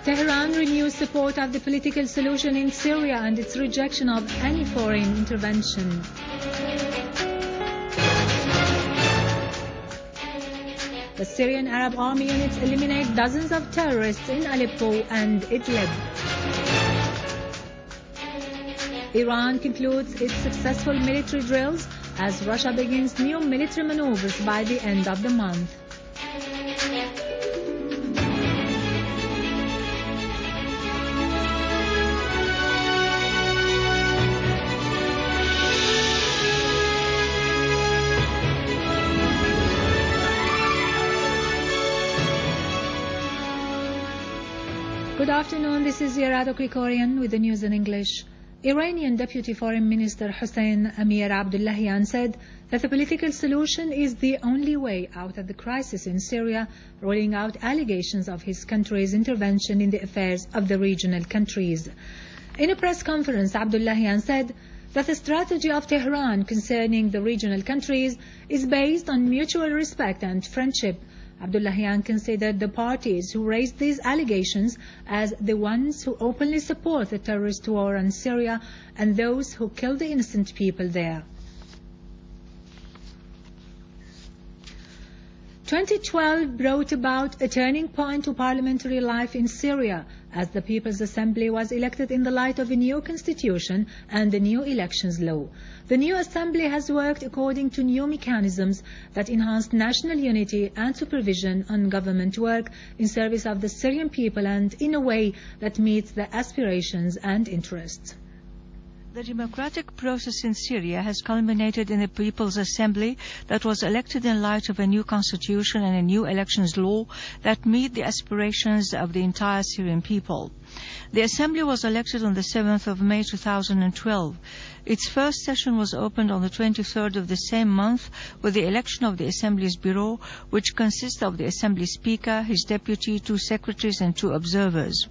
Tehran renews support of the political solution in Syria and its rejection of any foreign intervention. The Syrian Arab Army units eliminate dozens of terrorists in Aleppo and Idlib. Iran concludes its successful military drills as Russia begins new military maneuvers by the end of the month. Good afternoon, this is Yarado Krikorian with the news in English. Iranian Deputy Foreign Minister Hossein Amir Abdullahian said that the political solution is the only way out of the crisis in Syria, rolling out allegations of his country's intervention in the affairs of the regional countries. In a press conference, Abdullahian said that the strategy of Tehran concerning the regional countries is based on mutual respect and friendship. Abdullahian considered the parties who raised these allegations as the ones who openly support the terrorist war on Syria and those who kill the innocent people there. 2012 brought about a turning point to parliamentary life in Syria as the People's Assembly was elected in the light of a new constitution and a new elections law. The new assembly has worked according to new mechanisms that enhanced national unity and supervision on government work in service of the Syrian people and in a way that meets their aspirations and interests. The democratic process in Syria has culminated in a People's Assembly that was elected in light of a new constitution and a new elections law that meet the aspirations of the entire Syrian people. The Assembly was elected on the 7th of May 2012. Its first session was opened on the 23rd of the same month with the election of the Assembly's Bureau, which consists of the Assembly Speaker, his deputy, 2 secretaries and 2 observers.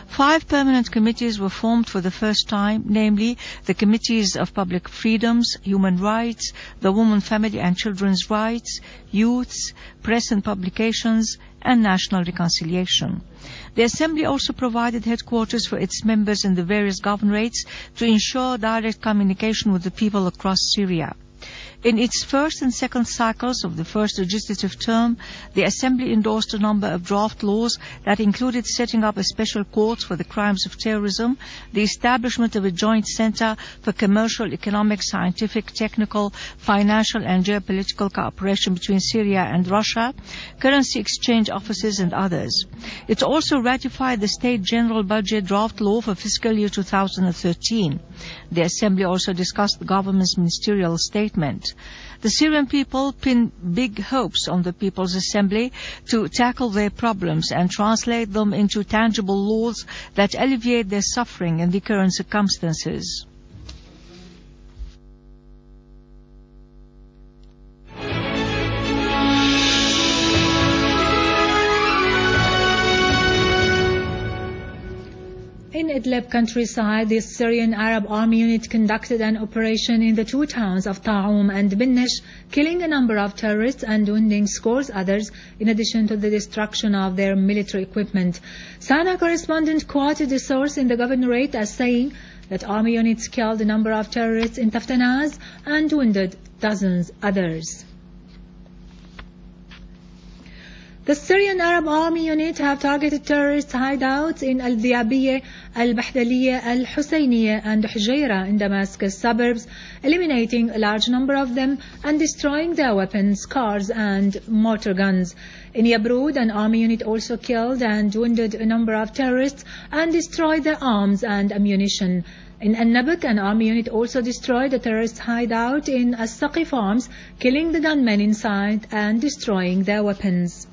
5 permanent committees were formed for the first time, namely the Committees of Public Freedoms, Human Rights, the Women, Family and Children's Rights, Youths, Press and Publications, and National Reconciliation. The Assembly also provided headquarters for its members in the various governorates to ensure direct communication with the people across Syria. In its first and second cycles of the first legislative term, the Assembly endorsed a number of draft laws that included setting up a special court for the crimes of terrorism, the establishment of a joint center for commercial, economic, scientific, technical, financial and geopolitical cooperation between Syria and Russia, currency exchange offices and others. It also ratified the State General Budget draft law for fiscal year 2013. The Assembly also discussed the government's ministerial statement. The Syrian people pin big hopes on the People's Assembly to tackle their problems and translate them into tangible laws that alleviate their suffering in the current circumstances. In Idlib countryside, the Syrian Arab Army unit conducted an operation in the 2 towns of Ta'um and Binnish, killing a number of terrorists and wounding scores others, in addition to the destruction of their military equipment. Sana correspondent quoted a source in the governorate as saying that army units killed a number of terrorists in Taftanaz and wounded dozens others. The Syrian Arab Army unit have targeted terrorist hideouts in Al-Diabiyya, Al-Bahdaliyya, Al-Husayniyya and Hujayra in Damascus suburbs, eliminating a large number of them and destroying their weapons, cars and mortar guns. In Yabrud, an army unit also killed and wounded a number of terrorists and destroyed their arms and ammunition. In An-Nabak, an army unit also destroyed a terrorist hideout in As-Saqi farms, killing the gunmen inside and destroying their weapons.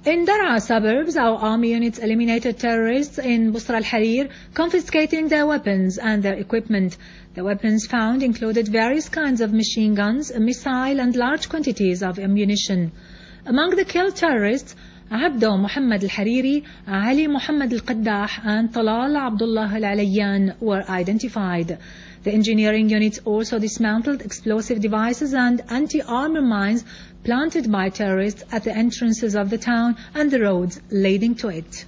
In Daraa suburbs, our army units eliminated terrorists in Busra al-Harir, confiscating their weapons and their equipment. The weapons found included various kinds of machine guns, a missile and large quantities of ammunition. Among the killed terrorists, Abdo Muhammad al-Hariri, Ali Muhammad al-Qaddah and Talal Abdullah al-Alayyan were identified. The engineering units also dismantled explosive devices and anti-armor mines planted by terrorists at the entrances of the town and the roads leading to it.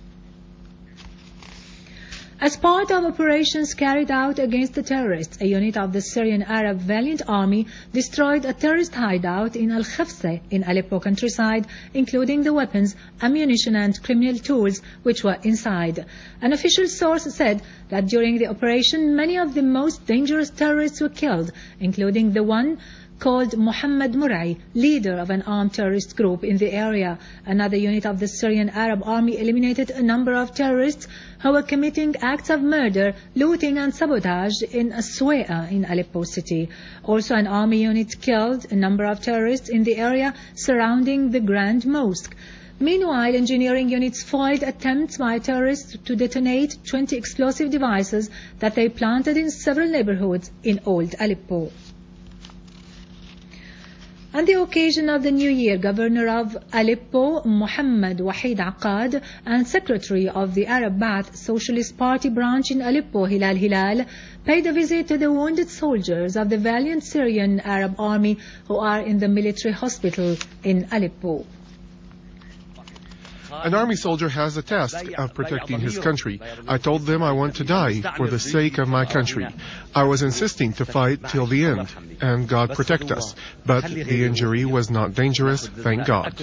As part of operations carried out against the terrorists, a unit of the Syrian Arab Valiant Army destroyed a terrorist hideout in Al-Khafsa in Aleppo countryside, including the weapons, ammunition and criminal tools which were inside. An official source said that during the operation, many of the most dangerous terrorists were killed, including the one called Muhammad Murai, leader of an armed terrorist group in the area. Another unit of the Syrian Arab Army eliminated a number of terrorists who were committing acts of murder, looting and sabotage in Aswea in Aleppo city. Also, an army unit killed a number of terrorists in the area surrounding the Grand Mosque. Meanwhile, engineering units foiled attempts by terrorists to detonate 20 explosive devices that they planted in several neighborhoods in Old Aleppo. On the occasion of the New Year, Governor of Aleppo, Muhammad Wahid Aqad, and Secretary of the Arab Ba'ath Socialist Party branch in Aleppo, Hilal, paid a visit to the wounded soldiers of the valiant Syrian Arab Army who are in the military hospital in Aleppo. An army soldier has a task of protecting his country. I told them I want to die for the sake of my country. I was insisting to fight till the end, and God protect us. But the injury was not dangerous, thank God.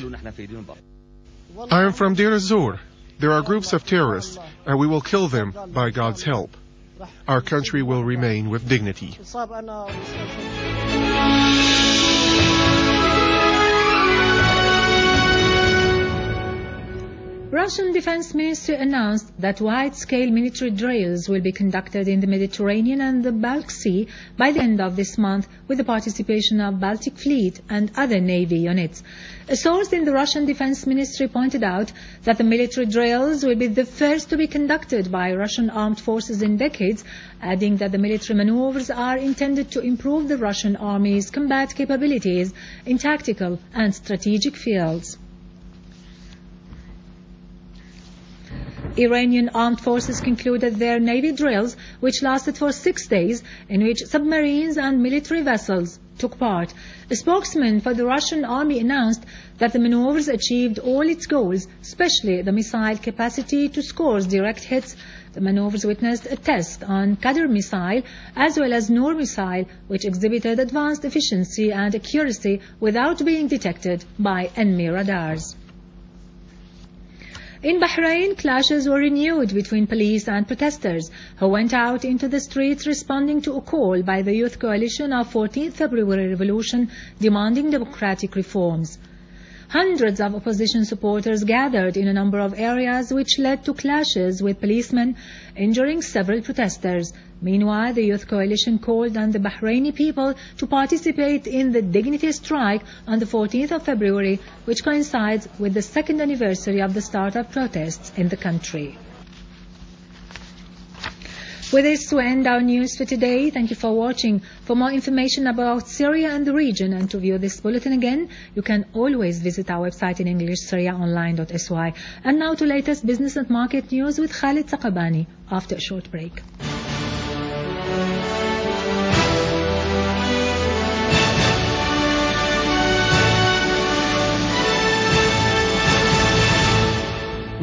I am from Deir ez-Zor. There are groups of terrorists, and we will kill them by God's help. Our country will remain with dignity. Russian Defense Ministry announced that wide-scale military drills will be conducted in the Mediterranean and the Baltic Sea by the end of this month with the participation of Baltic Fleet and other Navy units. A source in the Russian Defense Ministry pointed out that the military drills will be the first to be conducted by Russian armed forces in decades, adding that the military maneuvers are intended to improve the Russian army's combat capabilities in tactical and strategic fields. Iranian armed forces concluded their navy drills, which lasted for 6 days, in which submarines and military vessels took part. A spokesman for the Russian army announced that the maneuvers achieved all its goals, especially the missile capacity to score direct hits. The maneuvers witnessed a test on Qadr missile as well as Noor missile, which exhibited advanced efficiency and accuracy without being detected by enemy radars. In Bahrain, clashes were renewed between police and protesters who went out into the streets responding to a call by the Youth Coalition of 14th February Revolution demanding democratic reforms. Hundreds of opposition supporters gathered in a number of areas which led to clashes with policemen, injuring several protesters. Meanwhile, the Youth Coalition called on the Bahraini people to participate in the Dignity Strike on the 14th of February, which coincides with the second anniversary of the start of protests in the country. With this, we end our news for today. Thank you for watching. For more information about Syria and the region and to view this bulletin again, you can always visit our website in English, syriaonline.sy. And now to latest business and market news with Khalid Saqabani after a short break.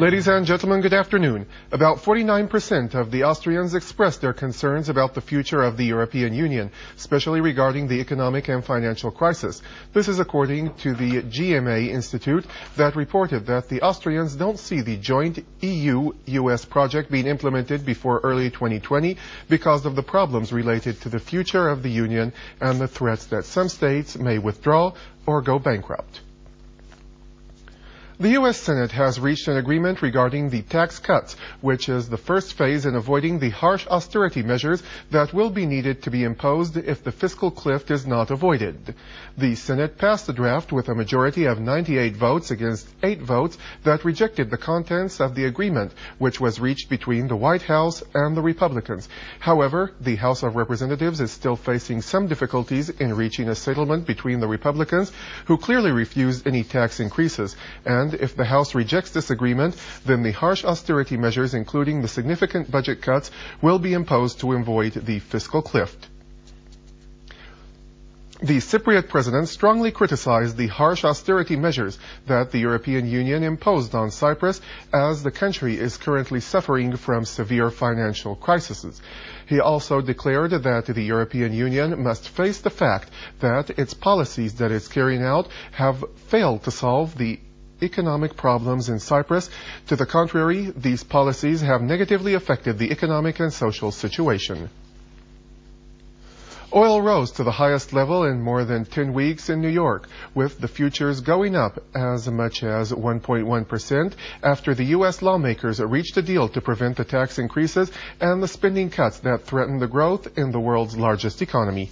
Ladies and gentlemen, good afternoon. About 49% of the Austrians expressed their concerns about the future of the European Union, especially regarding the economic and financial crisis. This is according to the GMA Institute that reported that the Austrians don't see the joint EU-US project being implemented before early 2020 because of the problems related to the future of the Union and the threats that some states may withdraw or go bankrupt. The U.S. Senate has reached an agreement regarding the tax cuts, which is the first phase in avoiding the harsh austerity measures that will be needed to be imposed if the fiscal cliff is not avoided. The Senate passed the draft with a majority of 98 votes against 8 votes that rejected the contents of the agreement, which was reached between the White House and the Republicans. However, the House of Representatives is still facing some difficulties in reaching a settlement between the Republicans, who clearly refused any tax increases, and if the House rejects this agreement, then the harsh austerity measures, including the significant budget cuts, will be imposed to avoid the fiscal cliff. The Cypriot president strongly criticized the harsh austerity measures that the European Union imposed on Cyprus as the country is currently suffering from severe financial crises. He also declared that the European Union must face the fact that its policies that it's carrying out have failed to solve the economic problems in Cyprus. To the contrary, these policies have negatively affected the economic and social situation. Oil rose to the highest level in more than 10 weeks in New York, with the futures going up as much as 1.1% after the U.S. lawmakers reached a deal to prevent the tax increases and the spending cuts that threaten the growth in the world's largest economy.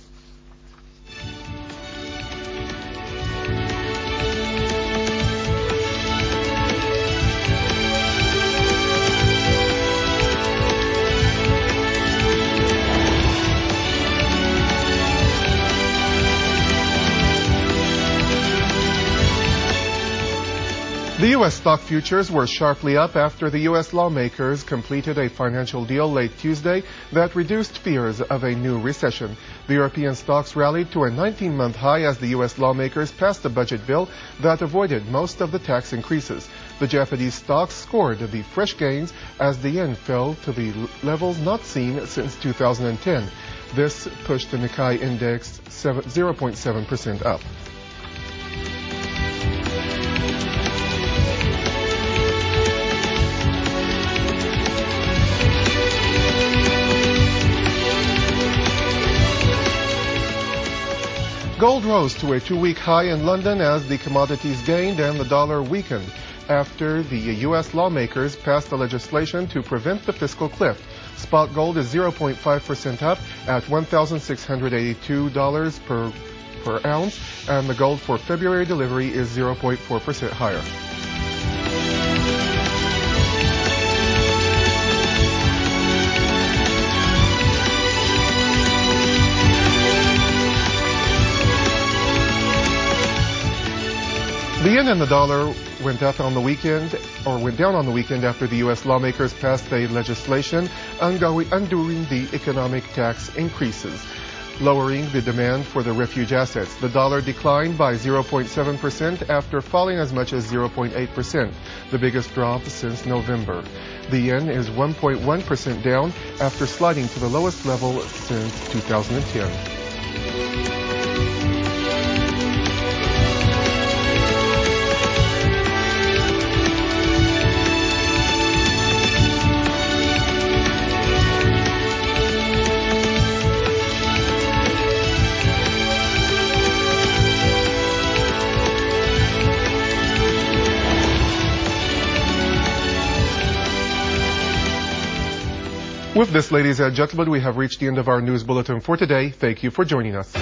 The U.S. stock futures were sharply up after the U.S. lawmakers completed a financial deal late Tuesday that reduced fears of a new recession. The European stocks rallied to a 19-month high as the U.S. lawmakers passed a budget bill that avoided most of the tax increases. The Japanese stocks scored the fresh gains as the yen fell to the levels not seen since 2010. This pushed the Nikkei index 0.7% up. Gold rose to a two-week high in London as the commodities gained and the dollar weakened after the U.S. lawmakers passed the legislation to prevent the fiscal cliff. Spot gold is 0.5% up at $1,682 per ounce, and the gold for February delivery is 0.4% higher. The yen and the dollar went down on the weekend after the U.S. lawmakers passed a legislation undoing the economic tax increases, lowering the demand for the refuge assets. The dollar declined by 0.7% after falling as much as 0.8%, the biggest drop since November. The yen is 1.1% down after sliding to the lowest level since 2010. With this, ladies and gentlemen, we have reached the end of our news bulletin for today. Thank you for joining us.